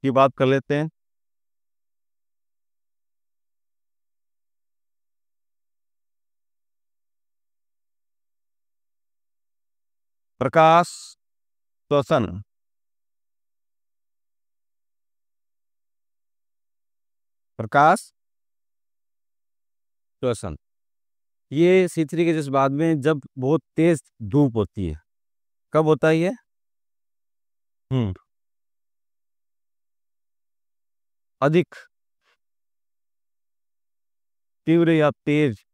की बात कर लेते हैं। प्रकाश श्वसन। प्रकाश श्वसन, ये C3 के जिस बाद में जब बहुत तेज धूप होती है, कब होता है ये? हम्म। अधिक तीव्र या तेज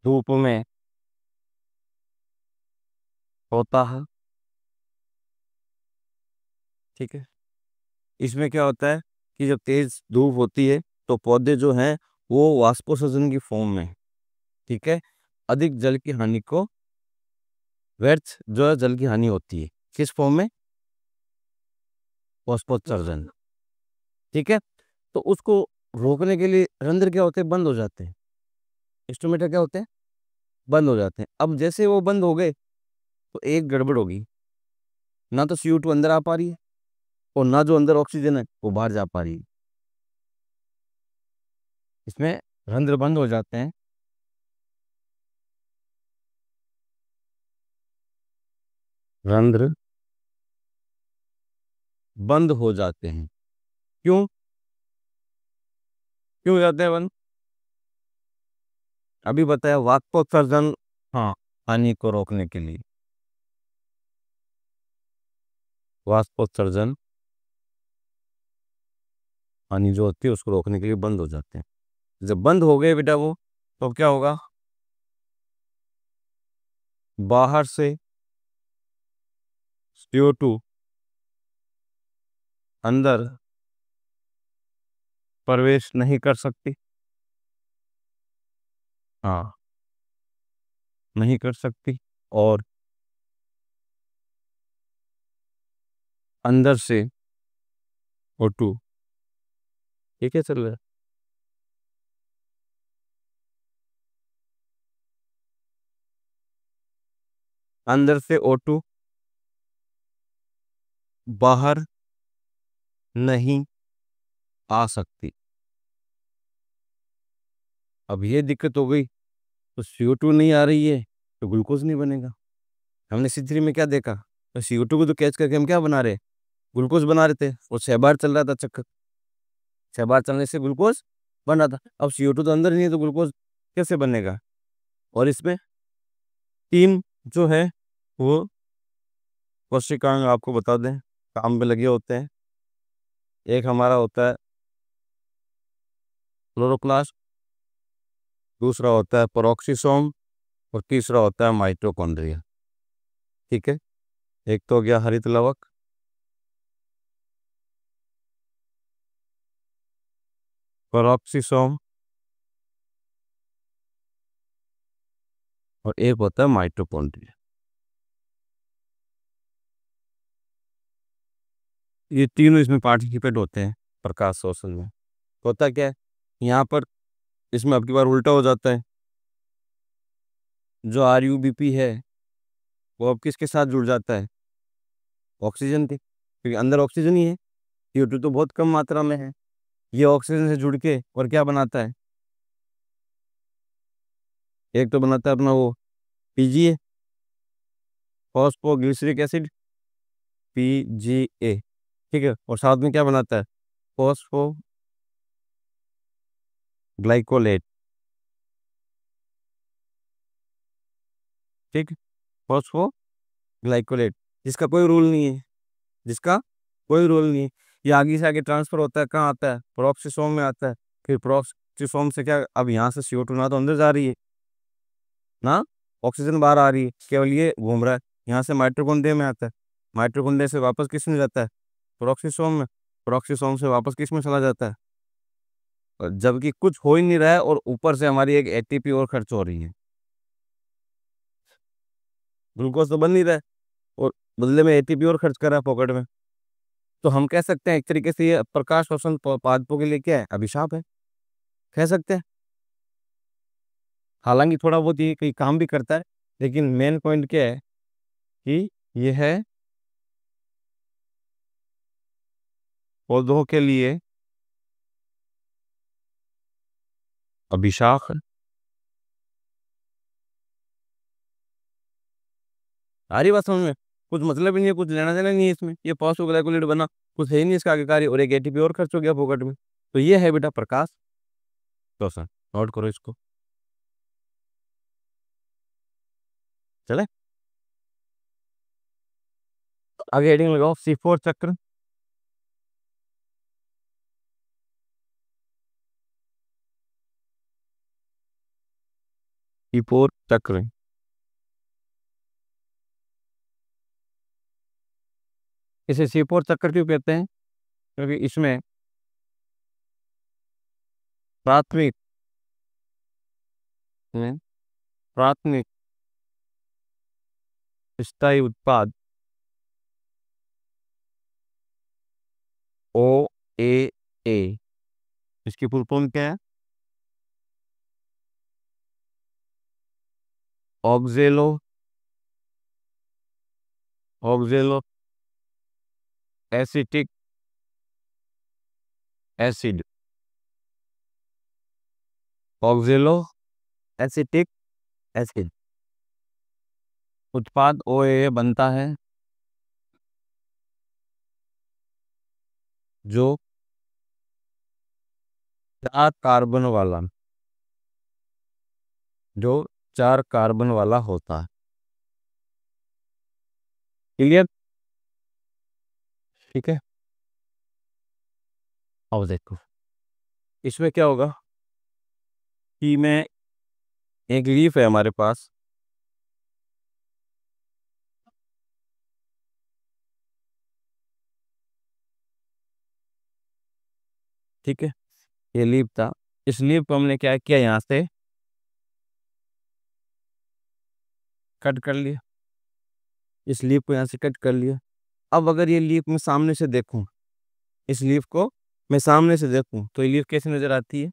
धूप में होता है। ठीक है। इसमें क्या होता है कि जब तेज धूप होती है तो पौधे जो हैं वो वाष्पोत्सर्जन की फॉर्म में, ठीक है, अधिक जल की हानि को, व्यर्थ जो है जल की हानि होती है, किस फॉर्म में? वाष्पोत्सर्जन। ठीक है। तो उसको रोकने के लिए रंध्र क्या होते हैं? बंद हो जाते हैं। इंस्ट्रूमेंट क्या होते हैं? बंद हो जाते हैं। अब जैसे वो बंद हो गए तो एक गड़बड़ होगी, ना तो CO2 अंदर आ पा रही है और ना जो अंदर ऑक्सीजन है वो बाहर जा पा रही है। इसमें रंध्र बंद हो जाते हैं। रंध्र बंद हो जाते हैं। क्यों? क्यों हो जाते हैं बंद? अभी बताया, वाष्पोत्सर्जन। हाँ, हानि को रोकने के लिए वाष्पोत्सर्जन हानि जो होती है उसको रोकने के लिए बंद हो जाते हैं। जब बंद हो गए बेटा वो, तो क्या होगा? बाहर से CO2 अंदर प्रवेश नहीं कर सकती। हाँ, नहीं कर सकती। और अंदर से O2, ये क्या चल रहा है? अंदर से O2 बाहर नहीं आ सकती। अब ये दिक्कत हो गई, तो CO2 नहीं आ रही है तो ग्लूकोज नहीं बनेगा। हमने C3 में क्या देखा? तो CO2 को तो कैच करके हम क्या बना रहे? ग्लूकोज बना रहे थे। वो 6 बार चल रहा था चक्कर, 6 बार चलने से ग्लूकोज बन रहा था। अब CO2 तो अंदर नहीं है तो ग्लूकोज कैसे बनेगा? और इसमें तीन जो है वो कोशिकांग आपको बता दें काम में लगे होते हैं। एक हमारा होता है क्लोरोप्लास्ट, दूसरा होता है पेरोक्सिसोम और तीसरा होता है माइटोकॉन्ड्रिया। ठीक है। एक तो हो गया हरित लवक, पेरोक्सिसोम, और एक होता है माइटोकॉन्ड्रिया। ये तीनों इसमें पार्टिसिपेट होते हैं प्रकाश शोषण में। होता क्या है यहाँ पर, इसमें अब की बार उल्टा हो जाता है। जो RUBP है वो अब किसके साथ जुड़ जाता है? ऑक्सीजन के, क्योंकि अंदर ऑक्सीजन ही है, CO2 तो बहुत कम मात्रा में है। ये ऑक्सीजन से जुड़ के और क्या बनाता है? एक तो बनाता है अपना वो PGA, फॉस्फोग्लिसरिक एसिड, PGA। ठीक है। और साथ में क्या बनाता है? Phospho glycolate. ठीक। फॉस्फो ग्लाइकोलेट, जिसका कोई रूल नहीं है, जिसका कोई रोल नहीं है। ये आगे से आगे ट्रांसफर होता है, कहाँ आता है? प्रोक्सिसोम में आता है। फिर प्रोक्सिसोम से क्या, अब यहाँ से CO2 ना तो अंदर जा रही है ना ऑक्सीजन बाहर आ रही है, केवल ये घूम रहा है। यहाँ से माइटोकॉन्ड्रिया में आता है, माइटोकॉन्ड्रिया से वापस किस में जाता है? प्रोक्सिसोम में, प्रोक्सिसोम से वापस किस में चला जाता है? और जबकि कुछ हो ही नहीं रहा है और ऊपर से हमारी एक ATP और खर्च हो रही है। ग्लूकोज तो बन नहीं रहा है और बदले में ATP और खर्च कर रहा है पॉकेट में। तो हम कह सकते हैं एक तरीके से ये प्रकाश श्वसन पादपों के लिए क्या है? अभिशाप है, कह सकते हैं। हालांकि थोड़ा बहुत ये कई काम भी करता है, लेकिन मेन पॉइंट क्या है कि ये है पौधों के लिए अभिशाख। आ रही बात समझ में? कुछ मतलब ही नहीं है, कुछ लेना देना नहीं है इसमें, ये फॉस्फोग्लाइकोलेट बना, कुछ है ही नहीं इसका आगे कार्य, और एक एटीपी और खर्च हो गया फोकट में। तो ये है बेटा प्रकाश श्वसन। नोट करो इसको। चले आगे हेडिंग लगाओ, C4 चक्र। C4 चक्र, इसे C4 चक्र क्यों कहते हैं? क्योंकि इसमें प्राथमिक में प्राथमिक स्थायी उत्पाद OAA, इसकी फुल फॉर्म क्या है? ऑक्जेलो ऑक्जेलो एसिटिक एसिड। ऑक्जेलो एसिटिक एसिड उत्पाद OAA बनता है, जो 4 कार्बन वाला जो 4 कार्बन वाला होता है। क्लियर? ठीक है। अब देखो इसमें क्या होगा कि मैं, एक लीफ है हमारे पास, ठीक है, ये लीफ था। इस लीफ को हमने क्या किया, यहाँ से कट कर लिया, इस लीफ को यहाँ से कट कर लिया। अब अगर ये लीफ मैं सामने से देखूं, इस लीफ को मैं सामने से देखूं, तो ये लीफ कैसे नजर आती है?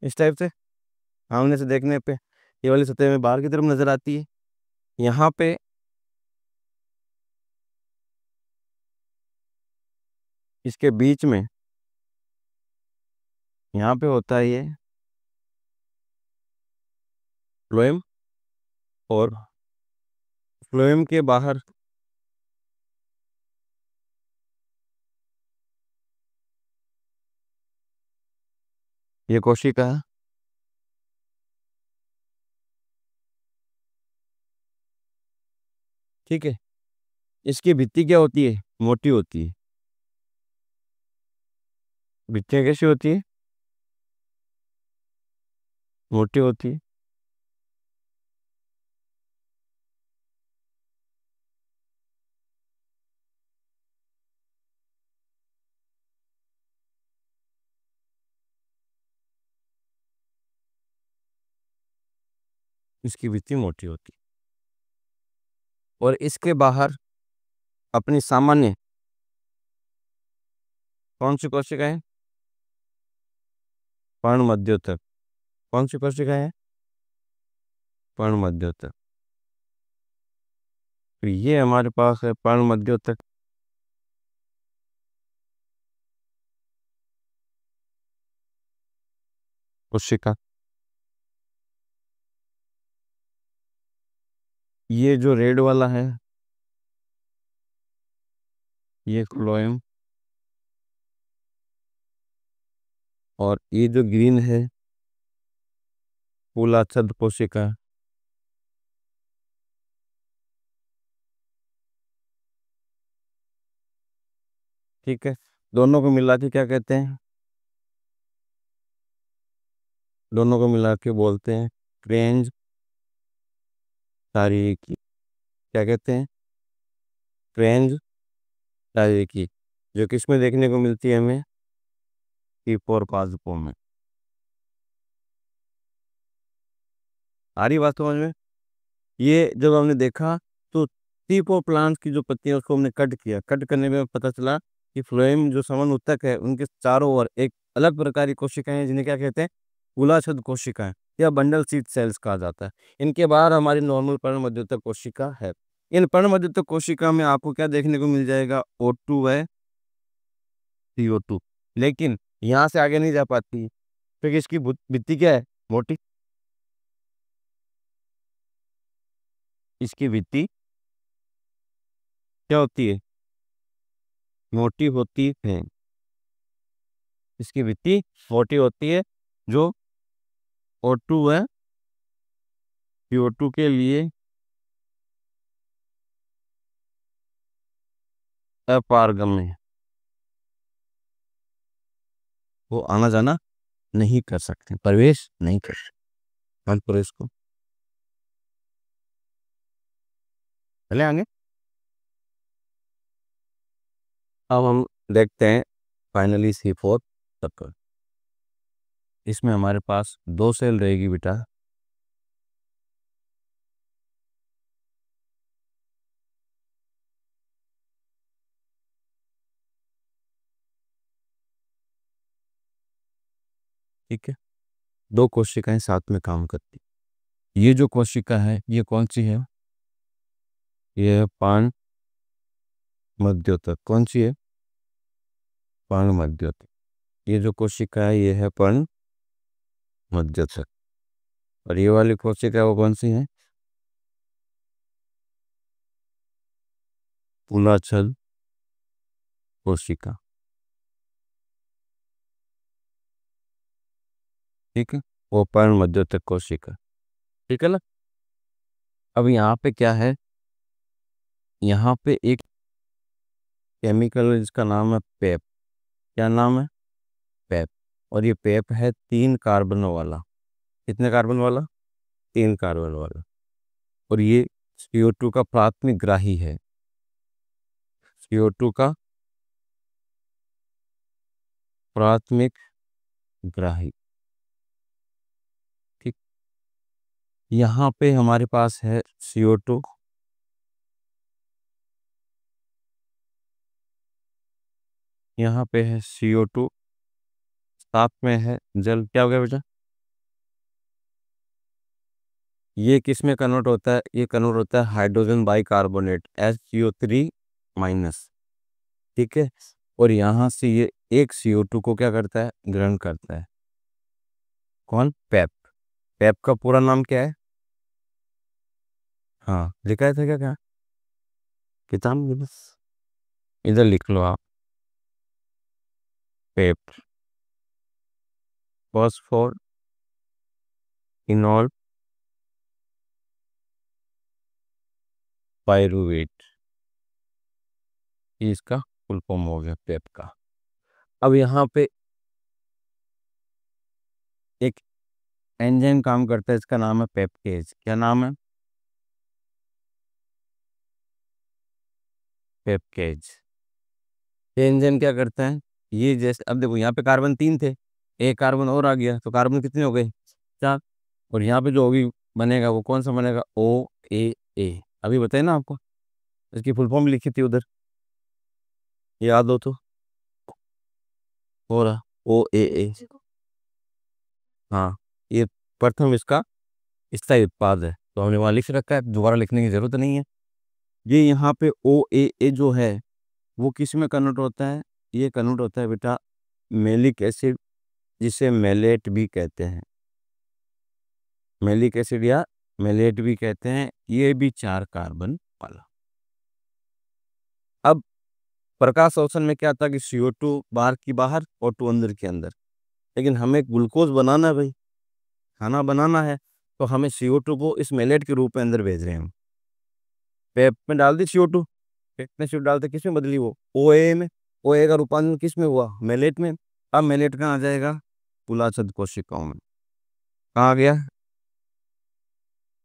इस टाइप से सामने से देखने पे ये वाली सतह में बाहर की तरफ नजर आती है। यहाँ पे इसके बीच में, यहाँ पे होता है ये फ्लोएम, और फ्लोएम के बाहर ये कोशिका है। ठीक है, इसकी भित्ति क्या होती है? मोटी होती है। भित्तियाँ कैसी होती है? मोटी होती है। इसकी भित्ति मोटी होती है, और इसके बाहर अपनी सामान्य कौन सी कोशिका है? पर्ण मध्योतक। कौन सी कोशिका है? पर्ण मध्योतक। तो ये हमारे पास है पर्ण मध्योतक। कोशिका, ये जो रेड वाला है ये फ्लोएम, और ये जो ग्रीन है फूलाछद कोशिका। ठीक है, दोनों को मिला के क्या कहते हैं? दोनों को मिला के बोलते हैं क्रेंज तारीकी। क्या कहते हैं? क्रेंज तारीकी, जो किसमें देखने को मिलती है हमें? कीपोर पादपों में। आ रही बात समझ में? ये जब हमने देखा तो टी फोर प्लांट की जो पत्तियां उसको हमने कट किया, कट करने में पता चला कि फ्लोएम जो समन ऊतक है उनके चारों ओर एक अलग प्रकार की कोशिकाएं हैं जिन्हें क्या कहते हैं, मूलाछद कोशिकाएं या बंडल सीड सेल्स कहा जाता है। इनके बाहर हमारी नॉर्मल पर्णमध्युतक कोशिका है। इन पर्णमध्युतक कोशिका में आपको क्या देखने को मिल जाएगा, O2 है, CO2, लेकिन यहाँ से आगे नहीं जा पाती क्योंकि इसकी भित्ति क्या है, मोटी। इसकी भित्ति क्या होती है, मोटी होती है। इसकी भित्ति मोटी होती है। जो O2 है, CO2 के लिए अपारगम्य है, वो आना जाना नहीं कर सकते, प्रवेश नहीं कर सकते। हल करो इसको, चले आगे। अब हम देखते हैं फाइनली C4 सर्कल। इसमें हमारे पास दो सेल रहेगी बेटा। ठीक है, दो कोशिकाएं साथ में काम करती। ये जो कोशिका है ये कौन सी है, ये है पान मध्योतक। कौन सी है, पान मध्योतक। ये जो कोशिका है ये है पान मध्योतक। और ये वाली कोशिका वो कौन सी है, मूलाछद कोशिका। ठीक है, वो पान मध्योतक कोशिका। ठीक है ना। अब यहाँ पे क्या है, यहाँ पे एक केमिकल है जिसका नाम है पेप। क्या नाम है, पेप। और ये पेप है 3 कार्बनों वाला। कितने कार्बन वाला, 3 कार्बन वाला। और ये CO2 का प्राथमिक ग्राही है। CO2 का प्राथमिक ग्राही। ठीक, यहाँ पे हमारे पास है CO2, यहाँ पे है CO2, साथ में है जल। क्या हो गया बेटा, ये किस में कन्वर्ट होता है, ये कन्वर्ट होता है हाइड्रोजन बाइकार्बोनेट HCO3-। ठीक है, और यहाँ से ये एक CO2 को क्या करता है, ग्रहण करता है। कौन, पेप। पेप का पूरा नाम क्या है, हाँ लिखा था क्या, क्या किताब में, बस इधर लिख लो आप, पेप, फॉस्फोर इनॉल पायरुवेट, ये इसका फुल फॉर्म हो गया पेप का। अब यहाँ पे एक एंजाइम काम करता है, इसका नाम है पेप्टेज। क्या नाम है, पेप्टेज। ये एंजाइम क्या करता है, ये जैसे अब देखो यहाँ पे कार्बन 3 थे, एक कार्बन और आ गया तो कार्बन कितने हो गए, 4। और यहाँ पे जो अभी बनेगा वो कौन सा बनेगा, OAA। अभी बताए ना आपको, इसकी फुल फॉर्म लिखी थी उधर, याद हो तो, हो रहा OAA। हाँ, ये प्रथम इसका स्थायी उत्पाद है, तो हमने वहाँ लिख रखा है, दोबारा लिखने की जरूरत नहीं है। ये यहाँ पे OAA जो है वो किस में कन्वर्ट होता है, ये कन्वर्ट होता है बेटा मेलिक एसिड, जिसे मेलेट भी कहते हैं। मेलिक एसिड या मेलेट भी कहते हैं, ये भी 4 कार्बन वाला। अब प्रकाश अवशन में क्या था कि CO2 बाहर की बाहर, O2 अंदर के अंदर। लेकिन हमें ग्लूकोज बनाना है भाई, खाना बनाना है, तो हमें CO2 को इस मेलेट के रूप में अंदर भेज रहे हैं हम। पेप में डाल दी CO2, पेप में CO2 डालते किस में बदली, वो OA में। OA का रूपांतरण किस में हुआ, मेलेट में। अब मेलेट कहाँ आ जाएगा, मूलाछद कोशिकाओं में। कहाँ आ गया,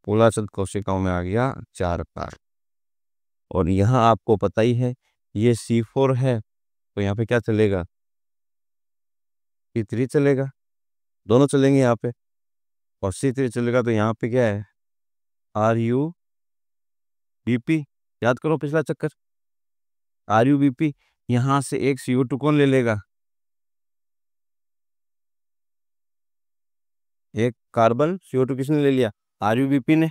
मूलाछद कोशिकाओं में आ गया 4 कार्बन। और यहाँ आपको पता ही है ये C4 है, तो यहाँ पे क्या चलेगा, C3 चलेगा, दोनों चलेंगे यहाँ पे। और C3 चलेगा तो यहाँ पे क्या है, RUBP। याद करो पिछला चक्कर, RUBP। यहाँ से एक CO2 कौन ले लेगा? एक कार्बन CO2 किसने ले लिया? RUBP ने।